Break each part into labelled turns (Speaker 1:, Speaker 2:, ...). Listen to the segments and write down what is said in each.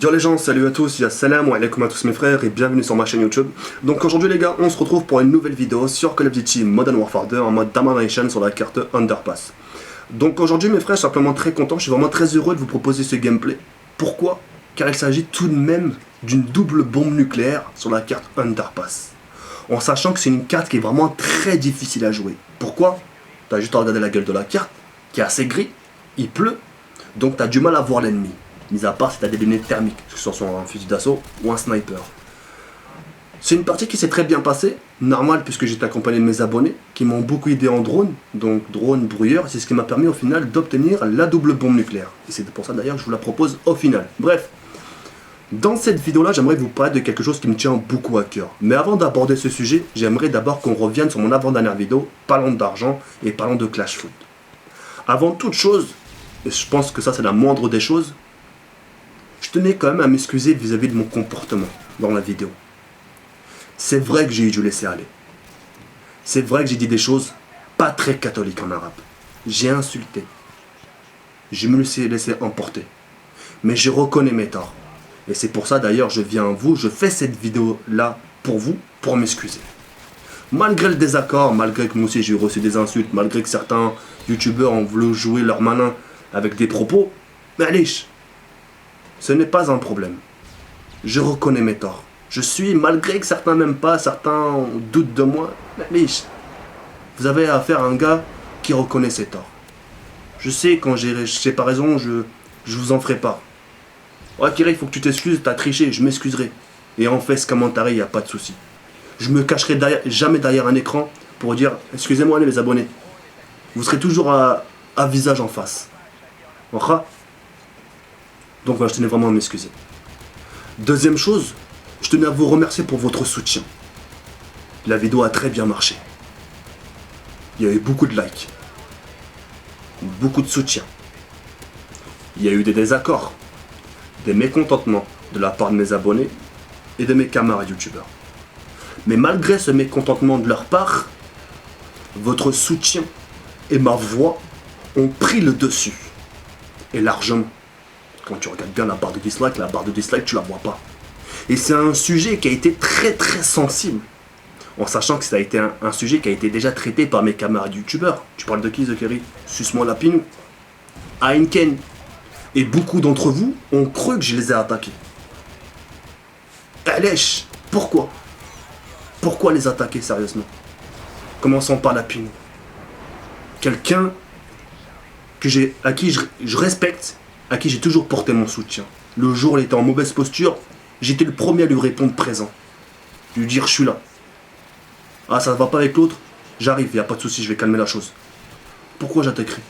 Speaker 1: Yo les gens, salut à tous, salam alaikum à tous mes frères et bienvenue sur ma chaîne YouTube. Donc aujourd'hui les gars, on se retrouve pour une nouvelle vidéo sur Call of Duty Modern Warfare 2 en mode Domination sur la carte Underpass. Donc aujourd'hui mes frères, je suis simplement très content, je suis vraiment très heureux de vous proposer ce gameplay. Pourquoi? Car il s'agit tout de même d'une double bombe nucléaire sur la carte Underpass. En sachant que c'est une carte qui est vraiment très difficile à jouer. Pourquoi? T'as juste à regarder la gueule de la carte, qui est assez gris, il pleut, donc t'as du mal à voir l'ennemi. Mis à part si tu as des lunettes thermiques, que ce soit un fusil d'assaut ou un sniper. C'est une partie qui s'est très bien passée, normal puisque j'étais accompagné de mes abonnés qui m'ont beaucoup aidé en drone, donc drone brouilleur, c'est ce qui m'a permis au final d'obtenir la double bombe nucléaire. Et c'est pour ça d'ailleurs que je vous la propose au final. Bref, dans cette vidéo là j'aimerais vous parler de quelque chose qui me tient beaucoup à cœur. Mais avant d'aborder ce sujet, j'aimerais d'abord qu'on revienne sur mon avant-dernière vidéo, parlons d'argent et parlons de Clash Foot. Avant toute chose, et je pense que ça c'est la moindre des choses, je tenais quand même à m'excuser vis-à-vis de mon comportement dans la vidéo. C'est vrai que j'ai dû laisser aller. C'est vrai que j'ai dit des choses pas très catholiques en arabe. J'ai insulté. Je me suis laissé emporter. Mais je reconnais mes torts. Et c'est pour ça d'ailleurs je viens à vous, je fais cette vidéo là pour vous, pour m'excuser. Malgré le désaccord, malgré que moi aussi j'ai reçu des insultes, malgré que certains youtubeurs ont voulu jouer leur malin avec des propos, mais allez, ce n'est pas un problème. Je reconnais mes torts. Je suis, malgré que certains n'aiment pas, certains doutent de moi, mais vous avez affaire à un gars qui reconnaît ses torts. Je sais, quand j'ai pas raison, je vous en ferai pas. Ouais, Kiri, il faut que tu t'excuses, t'as triché, je m'excuserai. Et en fait, ce commentaire, il n'y a pas de souci. Je me cacherai jamais derrière un écran pour dire, excusez-moi les abonnés. Vous serez toujours à visage en face. Ok? Donc voilà, je tenais vraiment à m'excuser. Deuxième chose, je tenais à vous remercier pour votre soutien. La vidéo a très bien marché. Il y a eu beaucoup de likes. Beaucoup de soutien. Il y a eu des désaccords. Des mécontentements de la part de mes abonnés et de mes camarades youtubeurs. Mais malgré ce mécontentement de leur part, votre soutien et ma voix ont pris le dessus. Et largement. Quand tu regardes bien la barre de dislike, tu la vois pas. Et c'est un sujet qui a été très très sensible. En sachant que ça a été un sujet qui a été déjà traité par mes camarades youtubeurs. Tu parles de qui, Zekeri? Suce-moi la pinou. Heineken. Et beaucoup d'entre vous ont cru que je les ai attaqués. Alèche, pourquoi? Pourquoi les attaquer sérieusement? Commençons par la pinou. Quelqu'un à qui je respecte, à qui j'ai toujours porté mon soutien. Le jour où il était en mauvaise posture, j'étais le premier à lui répondre présent. Lui dire je suis là. Ah, ça ne va pas avec l'autre? J'arrive, il n'y a pas de souci, je vais calmer la chose. Pourquoi j'attaquerai?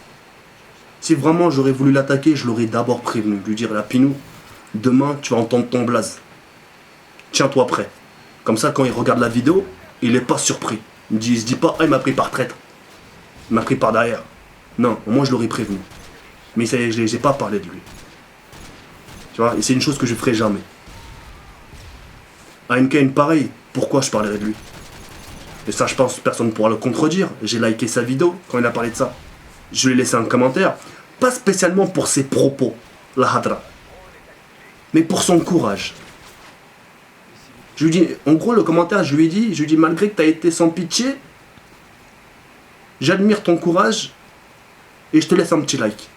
Speaker 1: Si vraiment j'aurais voulu l'attaquer, je l'aurais d'abord prévenu. Lui dire, la Pinou, demain tu vas entendre ton blaze. Tiens-toi prêt. Comme ça, quand il regarde la vidéo, il n'est pas surpris. Il se dit pas, ah, il m'a pris par traître. Il m'a pris par derrière. Non, au moins je l'aurais prévenu. Mais je n'ai pas parlé de lui. Tu vois, et c'est une chose que je ne ferai jamais. Heineken, pareil, pourquoi je parlerai de lui? Et ça, je pense que personne ne pourra le contredire. J'ai liké sa vidéo quand il a parlé de ça. Je lui ai laissé un commentaire, pas spécialement pour ses propos, la hadra, mais pour son courage. Je lui dis, en gros, le commentaire, je lui ai dit, malgré que tu as été sans pitié, j'admire ton courage et je te laisse un petit like.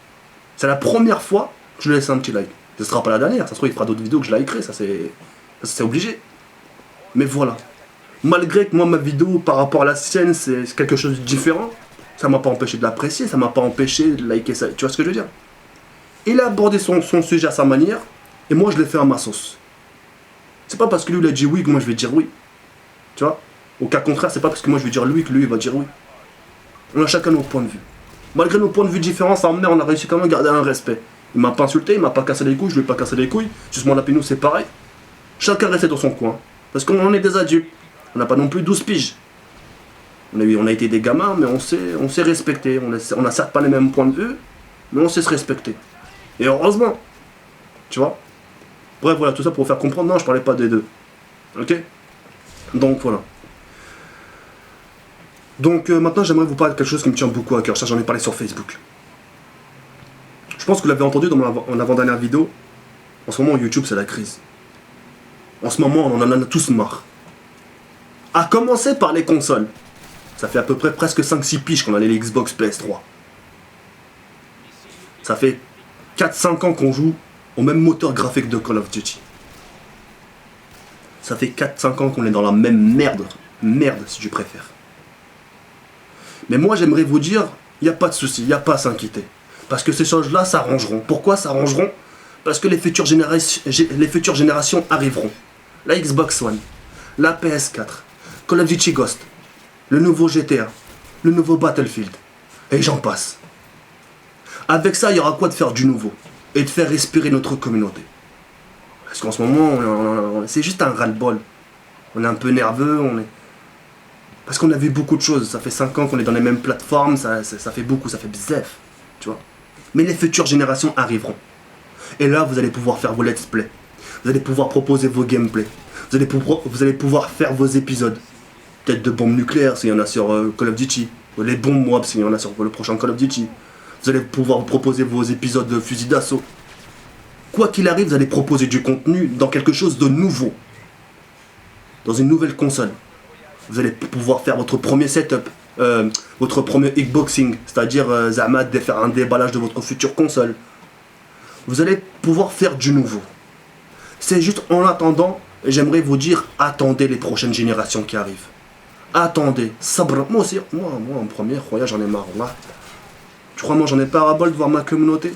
Speaker 1: C'est la première fois que je lui laisse un petit like. Ce ne sera pas la dernière, ça se trouve, il fera d'autres vidéos que je likerai, ça c'est obligé. Mais voilà. Malgré que moi, ma vidéo, par rapport à la sienne, c'est quelque chose de différent, ça m'a pas empêché de l'apprécier, ça m'a pas empêché de liker ça. Tu vois ce que je veux dire? Il a abordé son sujet à sa manière, et moi, je l'ai fait à ma sauce. C'est pas parce que lui, il a dit oui que moi, je vais dire oui. Tu vois? Au cas contraire, c'est pas parce que moi, je vais dire lui que lui, il va dire oui. On a chacun nos points de vue. Malgré nos points de vue différents, ça on a réussi quand même à garder un respect. Il m'a pas insulté, il m'a pas cassé les couilles, je lui ai pas cassé les couilles. Justement, la Pinou, c'est pareil. Chacun restait dans son coin. Parce qu'on est des adultes. On n'a pas non plus 12 piges. On a été des gamins, mais on s'est respecté. On a certes pas les mêmes points de vue, mais on sait se respecter. Et heureusement. Tu vois? Bref, voilà, tout ça pour vous faire comprendre. Non, je parlais pas des deux. Ok? Donc, voilà. Donc, maintenant, j'aimerais vous parler de quelque chose qui me tient beaucoup à cœur. Ça, j'en ai parlé sur Facebook. Je pense que vous l'avez entendu dans mon avant-dernière vidéo. En ce moment, YouTube, c'est la crise. En ce moment, on en a tous marre. À commencer par les consoles. Ça fait à peu près presque 5-6 piges qu'on a les Xbox PS3. Ça fait 4-5 ans qu'on joue au même moteur graphique de Call of Duty. Ça fait 4-5 ans qu'on est dans la même merde si tu préfères. Mais moi j'aimerais vous dire, il n'y a pas de souci, il n'y a pas à s'inquiéter. Parce que ces choses-là s'arrangeront. Pourquoi s'arrangeront? Parce que les futures générations arriveront. La Xbox One, la PS4, Call of Duty Ghost, le nouveau GTA, le nouveau Battlefield, et j'en passe. Avec ça, il y aura quoi de faire du nouveau et de faire respirer notre communauté. Parce qu'en ce moment, c'est juste un ras-le-bol. On est un peu nerveux, parce qu'on a vu beaucoup de choses. Ça fait 5 ans qu'on est dans les mêmes plateformes, ça fait beaucoup, ça fait bzef, tu vois. Mais les futures générations arriveront. Et là, vous allez pouvoir faire vos let's play. Vous allez pouvoir proposer vos gameplays. Vous allez pouvoir faire vos épisodes. Peut-être de bombes nucléaires s'il y en a sur Call of Duty. Ou les bombes Moab s'il y en a sur le prochain Call of Duty. Vous allez pouvoir proposer vos épisodes de fusil d'assaut. Quoi qu'il arrive, vous allez proposer du contenu dans quelque chose de nouveau. Dans une nouvelle console. Vous allez pouvoir faire votre premier setup. Votre premier Xboxing. C'est-à-dire, Zahmat, de faire un déballage de votre future console. Vous allez pouvoir faire du nouveau. C'est juste en attendant, j'aimerais vous dire, attendez les prochaines générations qui arrivent. Attendez. Sabr. Moi aussi, moi en premier, j'en ai marre. Là. Tu crois moi j'en ai pas ras-bol de voir ma communauté?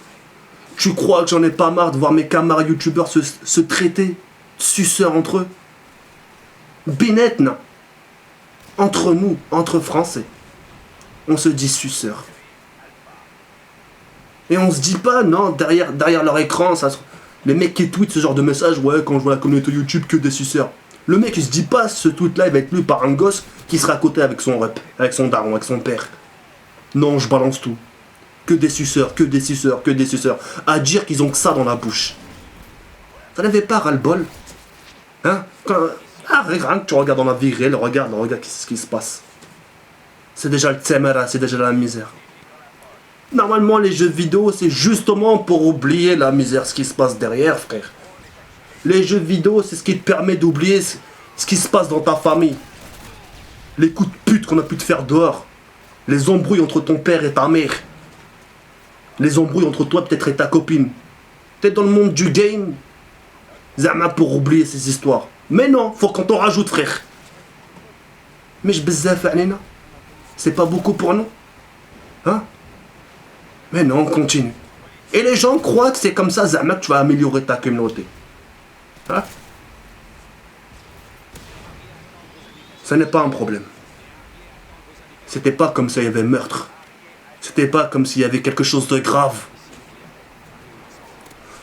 Speaker 1: Tu crois que j'en ai pas marre de voir mes camarades youtubeurs se traiter suceurs entre eux? Binet, non. Entre nous, entre Français, on se dit suceurs. Et on se dit pas, non, derrière leur écran, les mecs qui tweetent ce genre de message, ouais, quand je vois la communauté YouTube, que des suceurs. Le mec, il se dit pas, ce tweet-là, il va être lu par un gosse qui sera à côté avec son rep, avec son daron, avec son père. Non, je balance tout. Que des suceurs, que des suceurs, que des suceurs. À dire qu'ils ont que ça dans la bouche. Ça n'avait pas ras-le-bol? Hein? Rien que tu regardes dans la vie réelle, regarde ce qui se passe. C'est déjà le tsemera, c'est déjà la misère. Normalement, les jeux vidéo, c'est justement pour oublier la misère, ce qui se passe derrière, frère. Les jeux vidéo, c'est ce qui te permet d'oublier ce qui se passe dans ta famille. Les coups de pute qu'on a pu te faire dehors. Les embrouilles entre ton père et ta mère. Les embrouilles entre toi peut-être et ta copine. T'es dans le monde du game. Zama pour oublier ces histoires. Mais non, faut qu'on t'en rajoute, frère. Mais je bzzaf, Anina. C'est pas beaucoup pour nous. Hein? Mais non, on continue. Et les gens croient que c'est comme ça, Zama, que tu vas améliorer ta communauté. Hein? Ça n'est pas un problème. C'était pas comme ça, il y avait meurtre. C'était pas comme s'il y avait quelque chose de grave.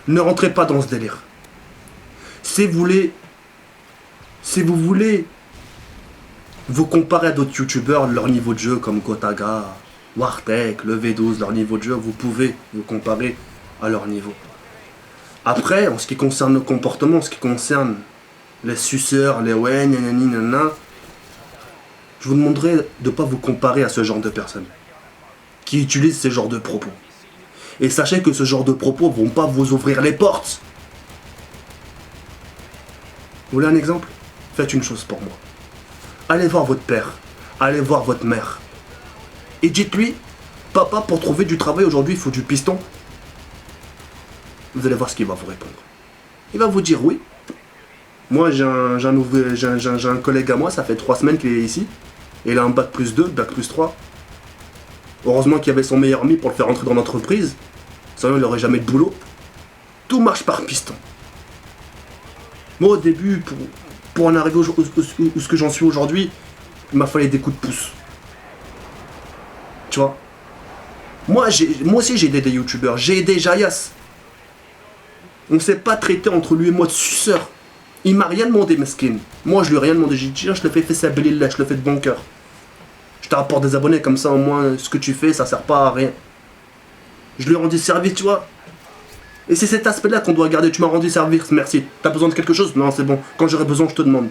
Speaker 1: Ne rentrez pas dans ce délire. Si vous voulez vous comparer à d'autres youtubeurs, leur niveau de jeu comme Gotaga, Wartek, le V12, leur niveau de jeu, vous pouvez vous comparer à leur niveau. Après, en ce qui concerne le comportement, en ce qui concerne les suceurs, les ouais, nanani, nanana, je vous demanderai de ne pas vous comparer à ce genre de personnes qui utilisent ce genre de propos. Et sachez que ce genre de propos ne vont pas vous ouvrir les portes. Vous voulez un exemple? Faites une chose pour moi. Allez voir votre père, allez voir votre mère. Et dites-lui, papa, pour trouver du travail aujourd'hui, il faut du piston. Vous allez voir ce qu'il va vous répondre. Il va vous dire oui. Moi, j'ai un collègue à moi, ça fait 3 semaines qu'il est ici. Et il a un bac plus 2, bac plus 3. Heureusement qu'il y avait son meilleur ami pour le faire entrer dans l'entreprise. Sinon, il n'aurait jamais de boulot. Tout marche par piston. Moi, au début, pour en arriver où ce que j'en suis aujourd'hui, il m'a fallu des coups de pouce. Tu vois? Moi aussi, j'ai aidé des youtubeurs. J'ai aidé Jayas. On ne s'est pas traité entre lui et moi de suceur. Il m'a rien demandé, mesquine. Moi, je lui ai rien demandé. J'ai dit, tiens, je le fais sabilillah, je le fais de bon cœur. Je te rapporte des abonnés, comme ça, au moins, ce que tu fais, ça sert pas à rien. Je lui ai rendu service, tu vois. Et c'est cet aspect-là qu'on doit garder. Tu m'as rendu service, merci. T'as besoin de quelque chose? Non, c'est bon. Quand j'aurai besoin, je te demande.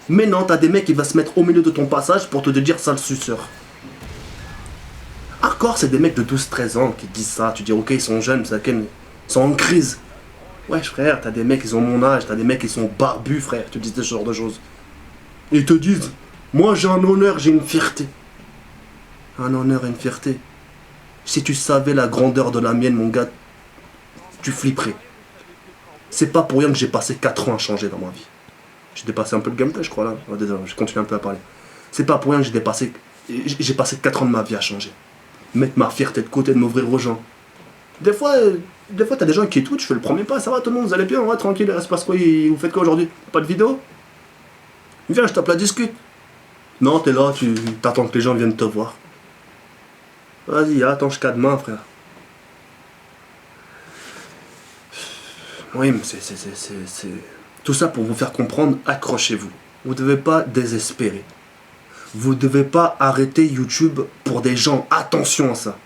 Speaker 1: Mais non, t'as des mecs qui vont se mettre au milieu de ton passage pour te dire sale suceur. Encore, c'est des mecs de 12-13 ans qui disent ça. Tu dis, ok, ils sont jeunes, ils sont en crise. Ouais frère, t'as des mecs, ils ont mon âge, t'as des mecs, ils sont barbus frère, ils te disent ce genre de choses. Ils te disent, moi j'ai un honneur, j'ai une fierté. Un honneur et une fierté. Si tu savais la grandeur de la mienne, mon gars, tu flipperais. C'est pas pour rien que j'ai passé 4 ans à changer dans ma vie. J'ai dépassé un peu le gameplay, je crois là. Oh, désolé, je continue un peu à parler. C'est pas pour rien que j'ai passé 4 ans de ma vie à changer. Mettre ma fierté de côté, de m'ouvrir aux gens. Des fois, t'as des gens qui tweetent, je fais le premier pas, ça va tout le monde, vous allez bien, ouais, tranquille, il se passe quoi, vous faites quoi aujourd'hui? Pas de vidéo? Viens, je tape la discute. Non, t'es là, tu t'attends que les gens viennent te voir. Vas-y, attends jusqu'à demain, frère. Oui, mais c'est... Tout ça pour vous faire comprendre, accrochez-vous. Vous ne devez pas désespérer. Vous ne devez pas arrêter YouTube pour des gens. Attention à ça.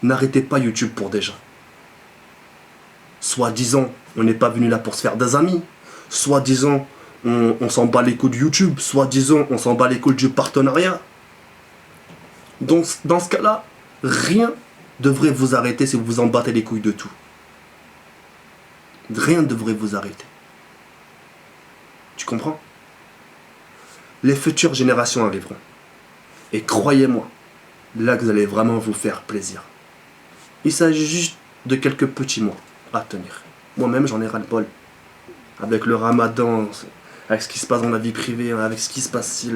Speaker 1: N'arrêtez pas YouTube pour des gens. Soi-disant, on n'est pas venu là pour se faire des amis. Soi-disant, on s'en bat les couilles de YouTube. Soi-disant, on s'en bat les couilles du partenariat. Donc, dans ce cas-là, rien devrait vous arrêter si vous vous en battez les couilles de tout. Rien ne devrait vous arrêter. Tu comprends? Les futures générations arriveront. Et croyez-moi, là vous allez vraiment vous faire plaisir. Il s'agit juste de quelques petits mois à tenir. Moi-même j'en ai ras-le-bol. Avec le ramadan, avec ce qui se passe dans la vie privée, avec ce qui se passe ici,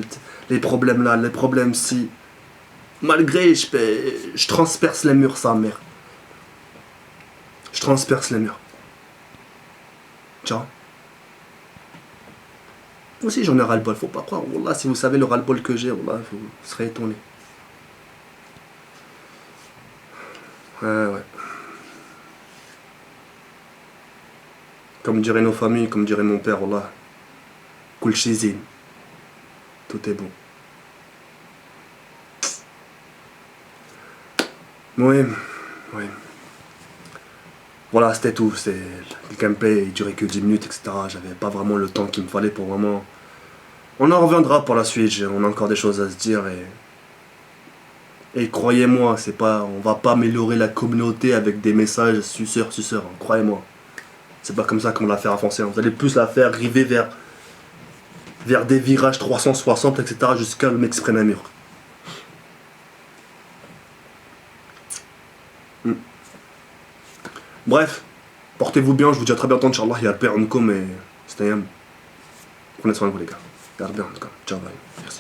Speaker 1: les problèmes là, les problèmes ci. Malgré, je transperce les murs, sa mère. Je transperce les murs. Ciao. Moi aussi j'en ai ras-le-bol, faut pas croire. Wallah, si vous savez le ras-le-bol que j'ai, wallah, vous serez étonné. Ouais. Comme diraient nos familles, comme dirait mon père, wallah. Kul shizin. Tout est bon. Oui. Voilà, c'était tout. Le gameplay il durait que 10 minutes, etc. J'avais pas vraiment le temps qu'il me fallait pour vraiment... On en reviendra pour la suite, on a encore des choses à se dire et croyez-moi, on va pas améliorer la communauté avec des messages suceurs, hein, croyez-moi. C'est pas comme ça qu'on va la faire avancer, hein. Vous allez plus la faire arriver vers des virages 360, etc. jusqu'à le mec se prenne un mur. Bref, portez-vous bien, je vous dis à très bientôt, Inch'Allah, il y a le père Nkom et Stayam. Prenez soin de vous les gars. Gardez bien, en tout cas. Ciao, bye. Merci.